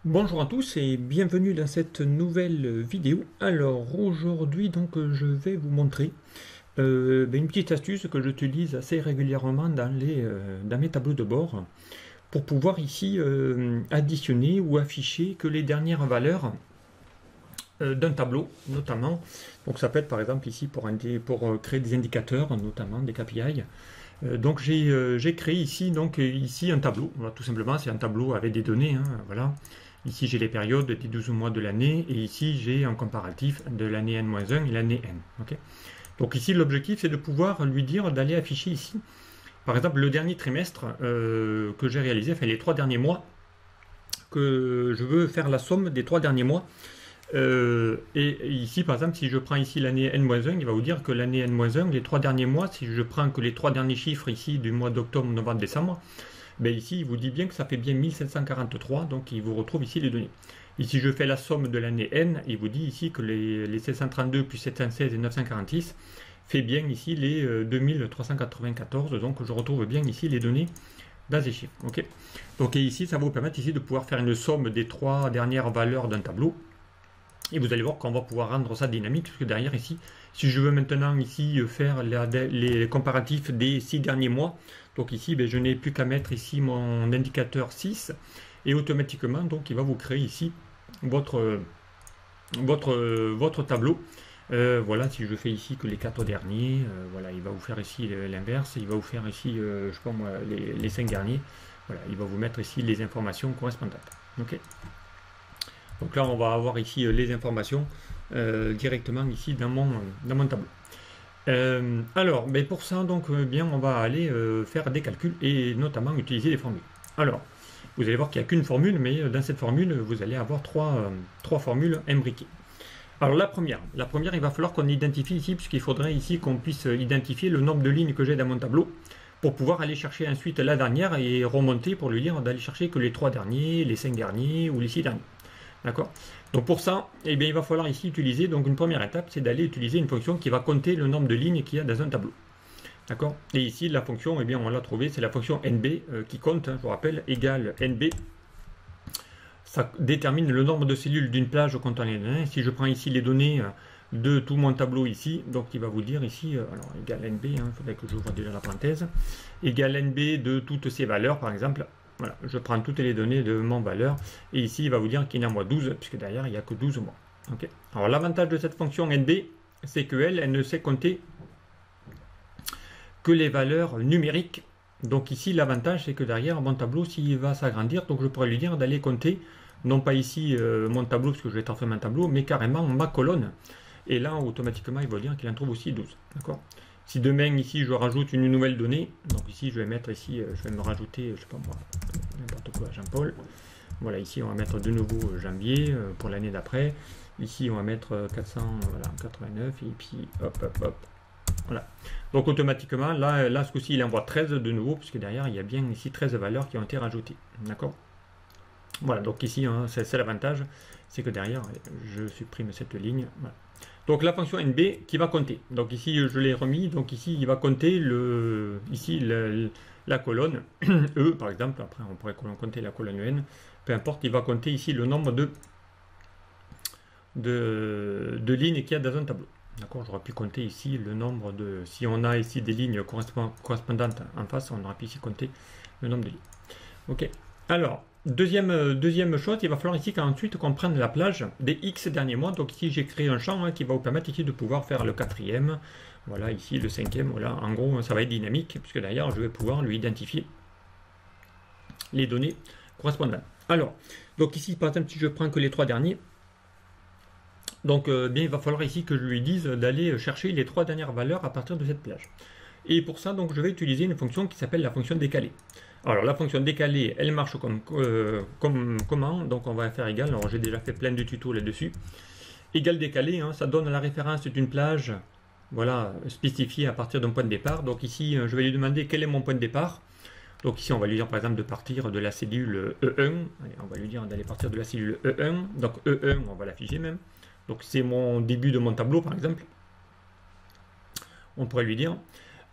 Bonjour à tous et bienvenue dans cette nouvelle vidéo. Alors aujourd'hui donc je vais vous montrer une petite astuce que j'utilise assez régulièrement dans mes tableaux de bord pour pouvoir ici additionner ou afficher que les dernières valeurs d'un tableau notamment. Donc ça peut être par exemple ici pour créer des indicateurs, notamment des KPI. Donc j'ai créé ici un tableau. Voilà, tout simplement c'est un tableau avec des données, hein, voilà. Ici j'ai les périodes des 12 mois de l'année et ici j'ai un comparatif de l'année N-1 et l'année N. Okay, donc ici l'objectif c'est de pouvoir lui dire d'aller afficher ici par exemple le dernier trimestre que j'ai réalisé, enfin les 3 derniers mois, que je veux faire la somme des 3 derniers mois. Et ici par exemple si je prends ici l'année N-1, il va vous dire que l'année N-1, les 3 derniers mois, si je prends que les 3 derniers chiffres ici du mois d'octobre, novembre, décembre, ben ici il vous dit bien que ça fait bien 1743, donc il vous retrouve ici les données. Ici je fais la somme de l'année N, il vous dit ici que les 732 plus 716 et 946 fait bien ici les 2394, donc je retrouve bien ici les données dans ces chiffres. Okay, donc et ici ça va vous permettre ici de pouvoir faire une somme des 3 dernières valeurs d'un tableau. Et vous allez voir qu'on va pouvoir rendre ça dynamique, puisque derrière ici, si je veux maintenant ici faire les comparatifs des 6 derniers mois, donc ici ben, je n'ai plus qu'à mettre ici mon indicateur 6, et automatiquement donc il va vous créer ici votre tableau. Voilà, si je fais ici que les 4 derniers, voilà, il va vous faire ici l'inverse, il va vous faire ici, je sais pas moi, les 5 derniers, voilà, il va vous mettre ici les informations correspondantes. Ok. Donc là, on va avoir ici les informations directement ici dans mon tableau. Alors, mais pour ça, donc, bien, on va aller faire des calculs et notamment utiliser des formules. Alors, vous allez voir qu'il n'y a qu'une formule, mais dans cette formule, vous allez avoir trois formules imbriquées. Alors la première, il va falloir qu'on identifie ici, puisqu'il faudrait ici qu'on puisse identifier le nombre de lignes que j'ai dans mon tableau, pour pouvoir aller chercher ensuite la dernière et remonter pour lui dire d'aller chercher que les 3 derniers, les 5 derniers ou les 6 derniers. D'accord. Donc pour ça, eh bien, il va falloir ici utiliser, donc une première étape, c'est d'aller utiliser une fonction qui va compter le nombre de lignes qu'il y a dans un tableau. D'accord. Et ici, la fonction, eh bien, on l'a trouvée, c'est la fonction NB qui compte, hein, je vous rappelle, égale NB. Ça détermine le nombre de cellules d'une plage contenant les données. Si je prends ici les données de tout mon tableau ici, donc il va vous dire ici, alors égale NB, il faudrait que j'ouvre déjà la parenthèse, égale NB de toutes ces valeurs, par exemple. Voilà, je prends toutes les données de mon valeur, et ici il va vous dire qu'il y en a moins 12, puisque derrière il n'y a que 12 mois. Okay. Alors l'avantage de cette fonction NB, c'est qu'elle ne sait compter que les valeurs numériques. Donc ici l'avantage c'est que derrière mon tableau, s'il va s'agrandir, donc je pourrais lui dire d'aller compter, non pas ici mon tableau, parce que je vais transformer un tableau, mais carrément ma colonne. Et là automatiquement il va dire qu'il en trouve aussi 12. D'accord. Si demain ici je rajoute une nouvelle donnée, donc ici je vais mettre ici, je vais me rajouter, je sais pas moi, n'importe quoi, Jean-Paul. Voilà, ici on va mettre de nouveau janvier pour l'année d'après. Ici on va mettre 489 et puis hop hop hop. Voilà. Donc automatiquement, là ce coup-ci il envoie 13 de nouveau, puisque derrière il y a bien ici 13 valeurs qui ont été rajoutées. D'accord. Voilà, donc ici c'est l'avantage, c'est que derrière je supprime cette ligne. Voilà. Donc la fonction NB qui va compter. Donc ici je l'ai remis, donc ici il va compter la colonne E par exemple, après on pourrait compter la colonne N, peu importe, il va compter ici le nombre de lignes qu'il y a dans un tableau. D'accord, j'aurais pu compter ici le nombre de... Si on a ici des lignes correspondantes en face, on aurait pu ici compter le nombre de lignes. Ok, alors... Deuxième chose, il va falloir ici qu'ensuite qu'on prenne la plage des X derniers mois. Donc ici j'ai créé un champ qui va vous permettre ici de pouvoir faire le 4e, voilà ici le 5e, voilà, en gros ça va être dynamique puisque d'ailleurs je vais pouvoir lui identifier les données correspondantes. Alors, donc ici par exemple si je prends que les 3 derniers, donc bien il va falloir ici que je lui dise d'aller chercher les 3 dernières valeurs à partir de cette plage. Et pour ça, donc, je vais utiliser une fonction qui s'appelle la fonction décalée. Alors, la fonction décalée, elle marche comment? Donc, on va faire égal. Alors, j'ai déjà fait plein de tutos là-dessus. Égal décalé, ça donne la référence d'une plage, voilà, spécifiée à partir d'un point de départ. Donc, ici, je vais lui demander quel est mon point de départ. Donc, ici, on va lui dire, par exemple, de partir de la cellule E1. Allez, on va lui dire d'aller partir de la cellule E1. Donc, E1, on va l'afficher même. Donc, c'est mon début de mon tableau, par exemple. On pourrait lui dire...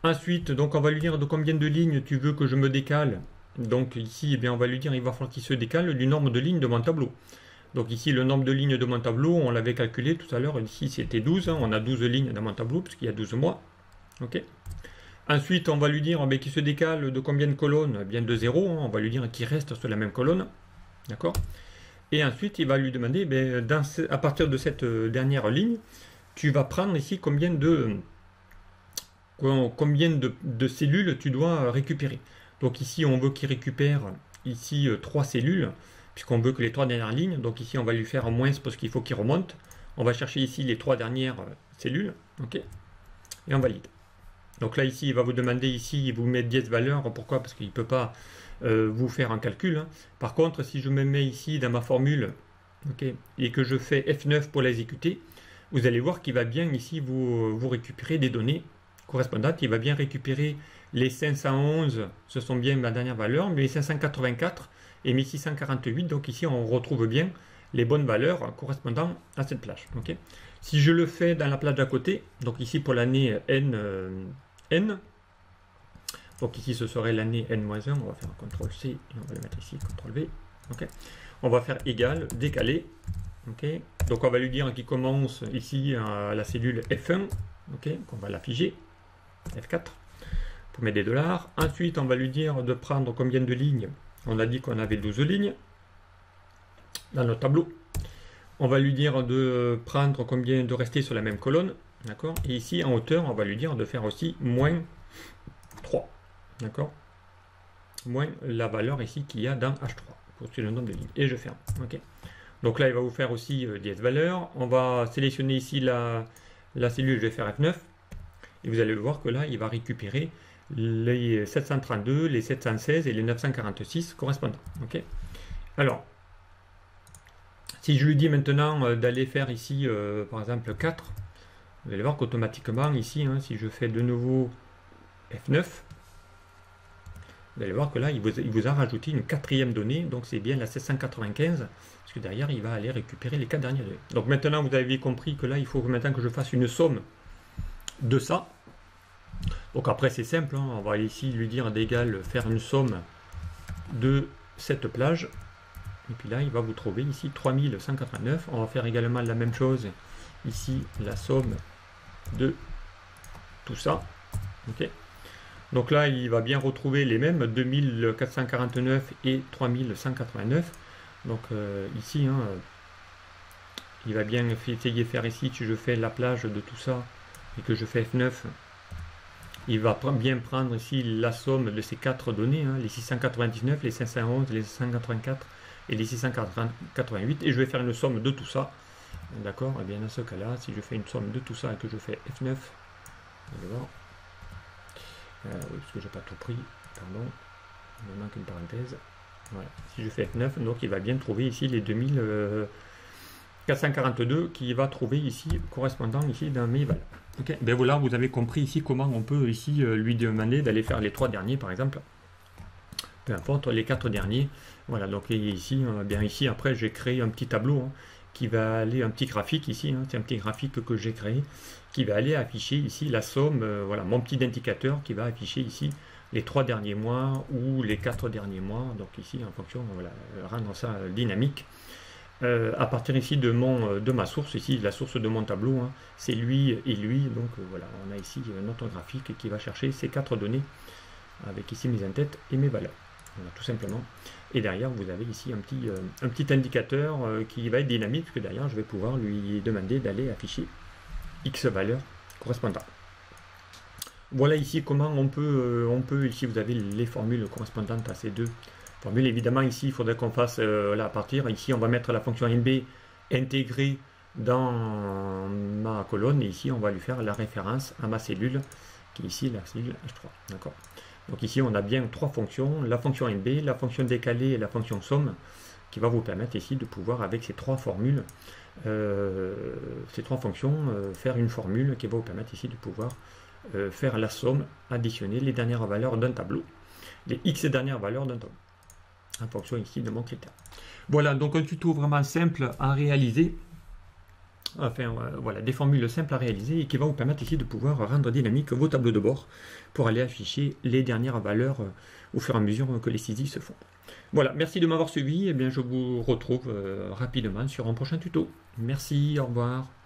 Ensuite, donc on va lui dire de combien de lignes tu veux que je me décale Donc ici, eh bien, on va lui dire il va falloir qu'il se décale du nombre de lignes de mon tableau. Donc ici, le nombre de lignes de mon tableau, on l'avait calculé tout à l'heure. Ici, c'était 12. Hein, on a 12 lignes dans mon tableau, puisqu'il y a 12 mois. Ok. Ensuite, on va lui dire qu'il se décale de combien de colonnes? Bien de 0. Hein, on va lui dire qu'il reste sur la même colonne. D'accord. Et ensuite, il va lui demander, à partir de cette dernière ligne, tu vas prendre ici combien de cellules tu dois récupérer. Donc ici, on veut qu'il récupère ici 3 cellules, puisqu'on veut que les 3 dernières lignes, donc ici, on va lui faire moins parce qu'il faut qu'il remonte. On va chercher ici les 3 dernières cellules, ok, et on valide. Donc là, ici, il va vous demander, ici, il vous met 10 valeurs. Pourquoi? Parce qu'il ne peut pas vous faire un calcul. Hein. Par contre, si je me mets ici dans ma formule, okay, et que je fais F9 pour l'exécuter, vous allez voir qu'il va bien ici vous récupérer des données correspondantes. Il va bien récupérer les 511, ce sont bien ma dernière valeur, mais les 584 et 1648. Donc ici, on retrouve bien les bonnes valeurs correspondant à cette plage. Okay. Si je le fais dans la plage d'à côté, donc ici pour l'année N, donc ici ce serait l'année N-1, on va faire un CTRL-C et on va le mettre ici, CTRL-V. Okay. On va faire égal, décaler. Okay. Donc on va lui dire qu'il commence ici à la cellule F1, okay, qu'on va l'afficher, F4, pour mettre des $. Ensuite, on va lui dire de prendre combien de lignes. On a dit qu'on avait 12 lignes dans notre tableau. On va lui dire de prendre combien, de rester sur la même colonne, d'accord. Et ici, en hauteur, on va lui dire de faire aussi moins 3, d'accord. Moins la valeur ici qu'il y a dans H3, pour le nombre de lignes. Et je ferme, ok. Donc là, il va vous faire aussi des valeurs. On va sélectionner ici la cellule, je vais faire F9. Et vous allez voir que là, il va récupérer les 732, les 716 et les 946 correspondants. Okay. Alors, si je lui dis maintenant d'aller faire ici, par exemple, 4, vous allez voir qu'automatiquement, ici, hein, si je fais de nouveau F9, vous allez voir que là, il vous a rajouté une 4e donnée, donc c'est bien la 795, parce que derrière, il va aller récupérer les 4 dernières données. Donc maintenant, vous avez compris que là, il faut maintenant que je fasse une somme de ça. Donc après, c'est simple, hein, on va ici lui dire d'égal faire une somme de cette plage. Et puis là, il va vous trouver ici 3189. On va faire également la même chose ici, la somme de tout ça. Okay. Donc là, il va bien retrouver les mêmes 2449 et 3189. Donc ici, hein, il va bien essayer de faire ici, si je fais la plage de tout ça et que je fais F9, il va bien prendre ici la somme de ces 4 données, hein, les 699, les 511, les 584 et les 688, et je vais faire une somme de tout ça. D'accord. Et bien dans ce cas-là, si je fais une somme de tout ça et que je fais F9, vous allez voir, oui, parce que j'ai pas tout pris, pardon, il me manque une parenthèse. Voilà. Si je fais F9, donc il va bien trouver ici les 2442 qu'il va trouver ici, correspondant ici dans mes valeurs. Okay. Ben voilà, vous avez compris ici comment on peut ici lui demander d'aller faire les 3 derniers par exemple. Peu importe, les 4 derniers. Voilà, donc ici, bien ici, après j'ai créé un petit tableau hein, qui va aller, un petit graphique ici, hein, c'est un petit graphique que j'ai créé, qui va aller afficher ici la somme, voilà, mon petit indicateur qui va afficher ici les 3 derniers mois ou les 4 derniers mois, donc ici en fonction, voilà, rendre ça dynamique. À partir ici de ma source, ici la source de mon tableau, hein, c'est lui et lui, donc voilà, on a ici notre graphique qui va chercher ces 4 données avec ici mes in-têtes et mes valeurs, voilà, tout simplement. Et derrière vous avez ici un petit indicateur qui va être dynamique, parce que derrière je vais pouvoir lui demander d'aller afficher X valeurs correspondantes. Voilà ici comment on peut ici vous avez les formules correspondantes à ces deux formule. Évidemment ici il faudrait qu'on fasse là à partir, ici on va mettre la fonction NB intégrée dans ma colonne, et ici on va lui faire la référence à ma cellule qui est ici la cellule H3, d'accord. Donc ici on a bien 3 fonctions, la fonction NB, la fonction décalée et la fonction somme, qui va vous permettre ici de pouvoir avec ces 3 formules, ces 3 fonctions, faire une formule qui va vous permettre ici de pouvoir faire la somme, additionner les dernières valeurs d'un tableau, les X dernières valeurs d'un tableau, en fonction ici de mon critère. Voilà, donc un tuto vraiment simple à réaliser. Enfin, voilà, des formules simples à réaliser et qui vont vous permettre ici de pouvoir rendre dynamique vos tableaux de bord pour aller afficher les dernières valeurs au fur et à mesure que les saisies se font. Voilà, merci de m'avoir suivi, et bien je vous retrouve rapidement sur un prochain tuto. Merci, au revoir.